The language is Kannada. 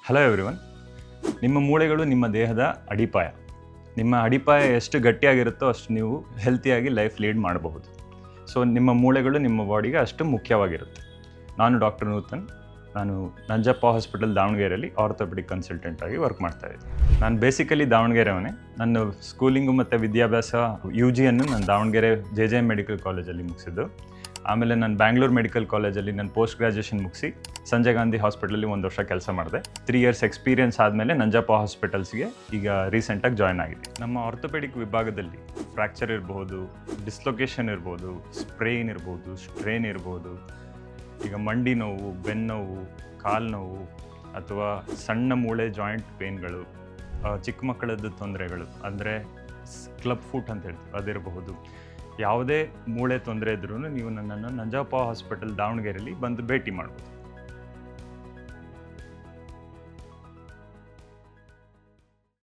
Hello everyone. ನಿಮ್ಮ ಮೂಳೆಗಳು ನಿಮ್ಮ ದೇಹದ ಅಡಿಪಾಯ. ನಿಮ್ಮ ಅಡಿಪಾಯ ಎಷ್ಟು ಗಟ್ಟಿಯಾಗಿರುತ್ತೋ ಅಷ್ಟು ನೀವು ಹೆಲ್ತಿಯಾಗಿ ಲೈಫ್ ಲೀಡ್ ಮಾಡಬಹುದು. ಸೊ ನಿಮ್ಮ ಮೂಳೆಗಳು ನಿಮ್ಮ ಬಾಡಿಗೆ ಅಷ್ಟು ಮುಖ್ಯವಾಗಿರುತ್ತೆ. ನಾನು ಡಾಕ್ಟರ್ ನೂತನ್. ನಾನು ನಂಜಪ್ಪ ಹಾಸ್ಪಿಟಲ್ ದಾವಣಗೆರೆಯಲ್ಲಿ ಆರ್ಥೋಪೆಡಿಕ್ ಕನ್ಸಲ್ಟೆಂಟ್ ಆಗಿ ವರ್ಕ್ ಮಾಡ್ತಾ ಇದ್ದೀನಿ. ನಾನು ಬೇಸಿಕಲಿ ದಾವಣಗೆರೆಯವನೇ. ನನ್ನ ಸ್ಕೂಲಿಂಗು ಮತ್ತು ವಿದ್ಯಾಭ್ಯಾಸ UGಯನ್ನು ನಾನು ದಾವಣಗೆರೆ JJM ಮೆಡಿಕಲ್ ಕಾಲೇಜಲ್ಲಿ ಮುಗಿಸಿದ್ದು. ಆಮೇಲೆ ನಾನು ಬ್ಯಾಂಗ್ಳೂರು ಮೆಡಿಕಲ್ ಕಾಲೇಜಲ್ಲಿ ನಾನು ಪೋಸ್ಟ್ ಗ್ರ್ಯಾಜುಯೇಷನ್ ಮುಗಿಸಿ ಸಂಜಯ್ ಗಾಂಧಿ ಹಾಸ್ಪಿಟಲಲ್ಲಿ 1 ವರ್ಷ ಕೆಲಸ ಮಾಡಿದೆ. 3 ಇಯರ್ಸ್ ಎಕ್ಸ್ಪೀರಿಯನ್ಸ್ ಆದಮೇಲೆ ನಂಜಪ್ಪ ಹಾಸ್ಪಿಟಲ್ಸ್ಗೆ ಈಗ ರೀಸೆಂಟಾಗಿ ಜಾಯ್ನ್ ಆಗಿದೆ. ನಮ್ಮ ಆರ್ಥೋಪೆಡಿಕ್ ವಿಭಾಗದಲ್ಲಿ ಫ್ರ್ಯಾಕ್ಚರ್ ಇರ್ಬೋದು, ಡಿಸ್ಲೊಕೇಶನ್ ಇರ್ಬೋದು, ಸ್ಪ್ರೇನ್ ಇರ್ಬೋದು, ಸ್ಟ್ರೇನ್ ಇರ್ಬೋದು, ಈಗ ಮಂಡಿ ನೋವು, ಬೆನ್ನೋವು, ಕಾಲು ನೋವು ಅಥವಾ ಸಣ್ಣ ಮೂಳೆ ಜಾಯಿಂಟ್ ಪೇನ್ಗಳು, ಚಿಕ್ಕ ಮಕ್ಕಳದ್ದು ತೊಂದರೆಗಳು ಅಂದರೆ ಕ್ಲಬ್ ಫುಟ್ ಅಂತ ಹೇಳ್ತೀವಿ ಅದಿರಬಹುದು. ಯಾವುದೇ ಮೂಳೆ ತೊಂದರೆ ಇದ್ರೂ ನೀವು ನನ್ನನ್ನು ನಂಜಪ್ಪ ಹಾಸ್ಪಿಟಲ್ ದಾವಣಗೆರೆಯಲ್ಲಿ ಬಂದು ಭೇಟಿ ಮಾಡ್ಬೋದು.